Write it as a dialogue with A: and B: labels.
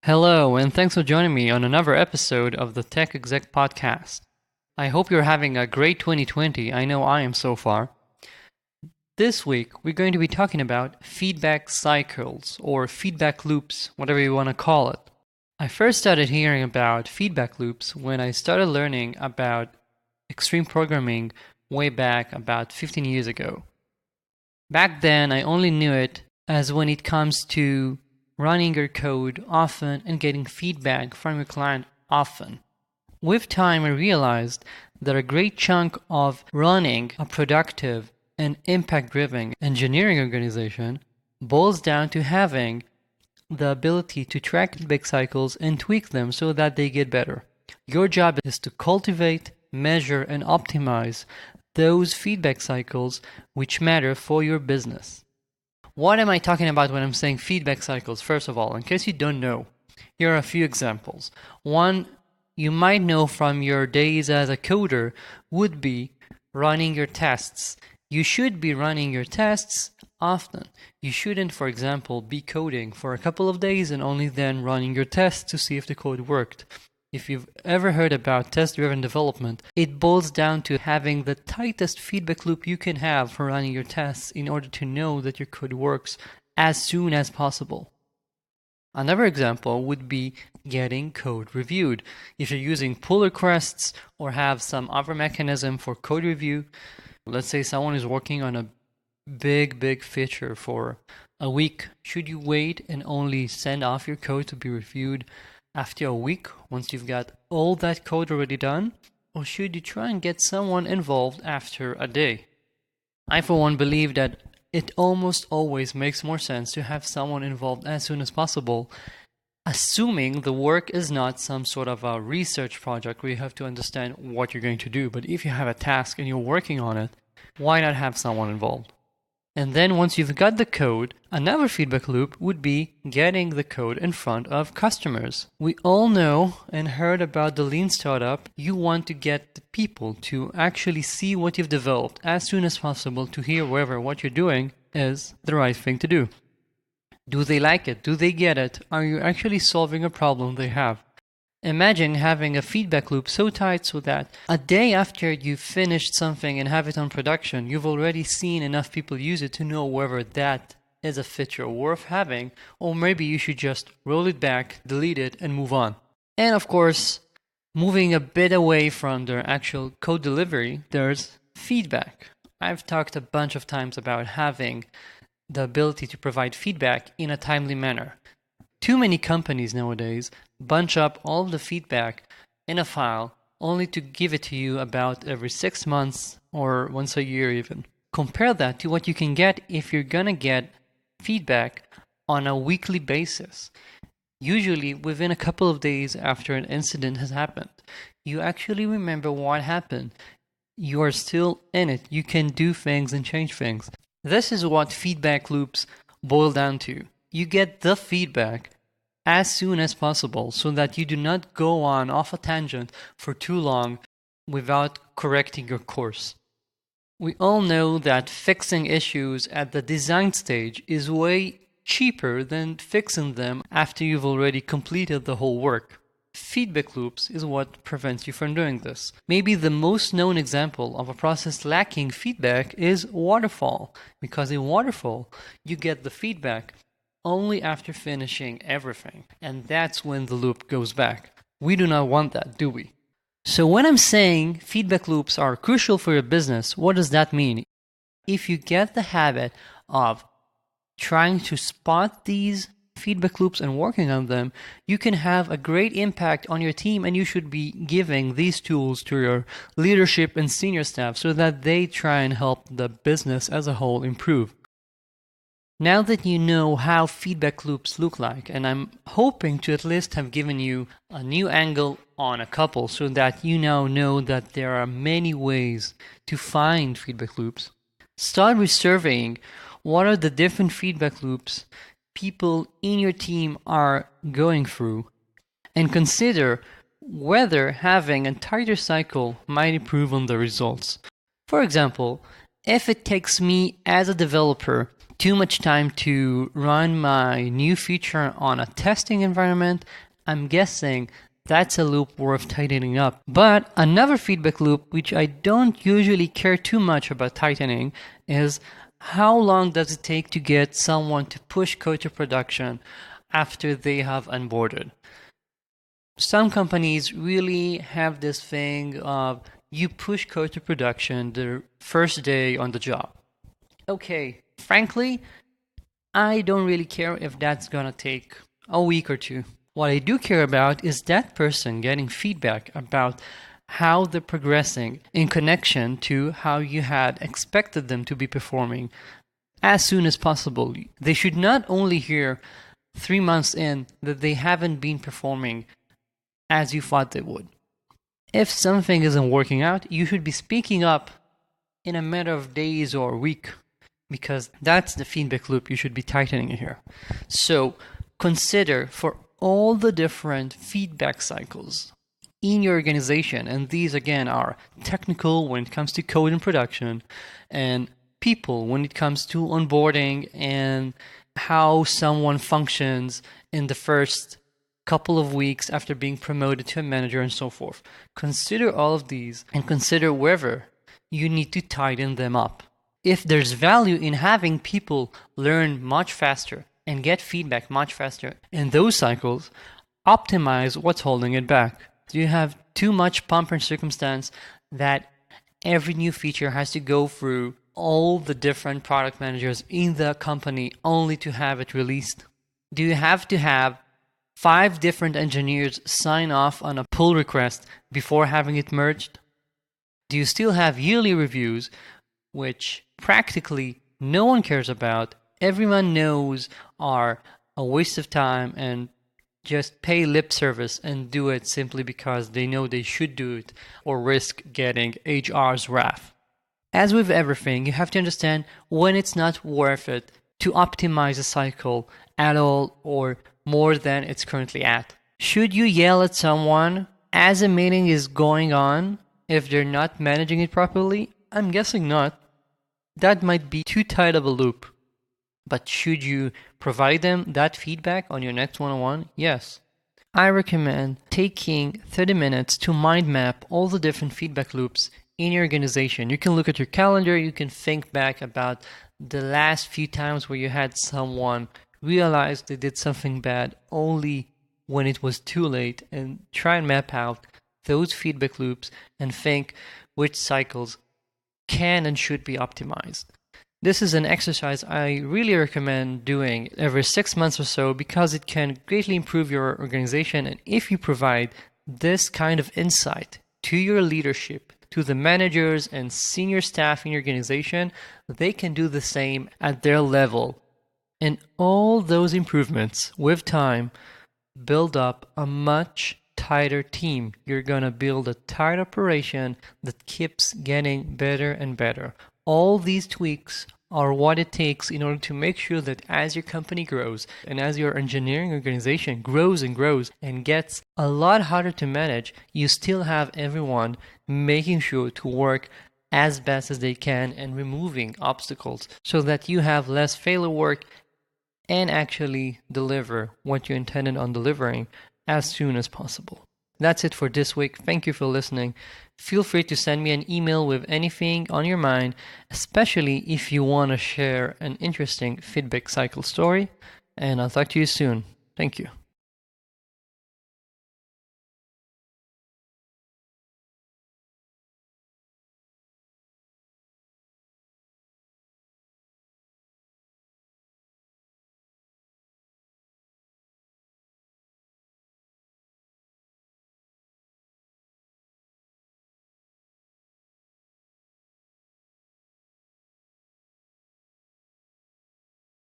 A: Hello, and thanks for joining me on another episode of the Tech Exec podcast. I hope you're having a great 2020. I know I am so far. This week, we're going to be talking about feedback cycles or feedback loops, whatever you want to call it. I first started hearing about feedback loops when I started learning about extreme programming way back about 15 years ago. Back then, I only knew it as when it comes to running your code often and getting feedback from your client often. With time, I realized that a great chunk of running a productive and impact-driven engineering organization boils down to having the ability to track feedback cycles and tweak them so that they get better. Your job is to cultivate, measure, and optimize those feedback cycles which matter for your business. What am I talking about when I'm saying feedback cycles? First of all, in case you don't know, here are a few examples. One you might know from your days as a coder would be running your tests. You should be running your tests often. You shouldn't, for example, be coding for a couple of days and only then running your tests to see if the code worked. If you've ever heard about test-driven development, it boils down to having the tightest feedback loop you can have for running your tests in order to know that your code works as soon as possible. Another example would be getting code reviewed. If you're using pull requests or have some other mechanism for code review, let's say someone is working on a big feature for a week, should you wait and only send off your code to be reviewed after a week, once you've got all that code already done? Or should you try and get someone involved after a day? I, for one, believe that it almost always makes more sense to have someone involved as soon as possible, assuming the work is not some sort of a research project where you have to understand what you're going to do. But if you have a task and you're working on it, why not have someone involved? And then once you've got the code, another feedback loop would be getting the code in front of customers. We all know and heard about the lean startup. You want to get the people to actually see what you've developed as soon as possible to hear whether what you're doing is the right thing to do. Do they like it? Do they get it? Are you actually solving a problem they have? Imagine having a feedback loop so tight so that a day after you've finished something and have it on production, you've already seen enough people use it to know whether that is a feature worth having, or maybe you should just roll it back, delete it, and move on. And of course, moving a bit away from the actual code delivery, there's feedback. I've talked a bunch of times about having the ability to provide feedback in a timely manner. Too many companies nowadays bunch up all of the feedback in a file only to give it to you about every 6 months or once a year even. Compare that to what you can get if you're gonna get feedback on a weekly basis. Usually within a couple of days after an incident has happened, you actually remember what happened. You are still in it. You can do things and change things. This is what feedback loops boil down to. You get the feedback as soon as possible so that you do not go on off a tangent for too long without correcting your course. We all know that fixing issues at the design stage is way cheaper than fixing them after you've already completed the whole work. Feedback loops is what prevents you from doing this. Maybe the most known example of a process lacking feedback is waterfall, because in waterfall you get the feedback only after finishing everything, and that's when the loop goes back. We do not want that, do we? So when I'm saying feedback loops are crucial for your business, what does that mean? If you get the habit of trying to spot these feedback loops and working on them, you can have a great impact on your team, and you should be giving these tools to your leadership and senior staff so that they try and help the business as a whole improve. Now that you know how feedback loops look like, and I'm hoping to at least have given you a new angle on a couple so that you now know that there are many ways to find feedback loops, start resurveying what are the different feedback loops people in your team are going through, and consider whether having a tighter cycle might improve on the results. For example, if it takes me as a developer too much time to run my new feature on a testing environment, I'm guessing that's a loop worth tightening up. But another feedback loop, which I don't usually care too much about tightening, is how long does it take to get someone to push code to production after they have onboarded? Some companies really have this thing of you push code to production the first day on the job. Okay, frankly, I don't really care if that's gonna take a week or two. What I do care about is that person getting feedback about how they're progressing in connection to how you had expected them to be performing as soon as possible. They should not only hear 3 months in that they haven't been performing as you thought they would. If something isn't working out, you should be speaking up in a matter of days or a week, because that's the feedback loop you should be tightening here. So consider for all the different feedback cycles in your organization, and these again are technical when it comes to code and production, and people when it comes to onboarding and how someone functions in the first couple of weeks after being promoted to a manager and so forth. Consider all of these and consider whether you need to tighten them up. If there's value in having people learn much faster and get feedback much faster in those cycles, optimize what's holding it back. Do you have too much pump and circumstance that every new feature has to go through all the different product managers in the company only to have it released? Do you have to have 5 different engineers sign off on a pull request before having it merged? Do you still have yearly reviews, which practically no one cares about, everyone knows are a waste of time and just pay lip service and do it simply because they know they should do it or risk getting HR's wrath? As with everything, you have to understand when it's not worth it to optimize a cycle at all or more than it's currently at. Should you yell at someone as a meeting is going on if they're not managing it properly? I'm guessing not. That might be too tight of a loop. But should you provide them that feedback on your next one-on-one? Yes. I recommend taking 30 minutes to mind map all the different feedback loops in your organization. You can look at your calendar, you can think back about the last few times where you had someone realize they did something bad only when it was too late, and try and map out those feedback loops and think which cycles can and should be optimized. This is an exercise I really recommend doing every 6 months or so because it can greatly improve your organization. And if you provide this kind of insight to your leadership, to the managers and senior staff in your organization, they can do the same at their level. And all those improvements with time build up a much tighter team. You're going to build a tight operation that keeps getting better and better. All these tweaks are what it takes in order to make sure that as your company grows and as your engineering organization grows and gets a lot harder to manage, you still have everyone making sure to work as best as they can and removing obstacles so that you have less failure work and actually deliver what you intended on delivering as soon as possible. That's it for this week. Thank you for listening. Feel free to send me an email with anything on your mind, especially if you want to share an interesting feedback cycle story. And I'll talk to you soon. Thank you.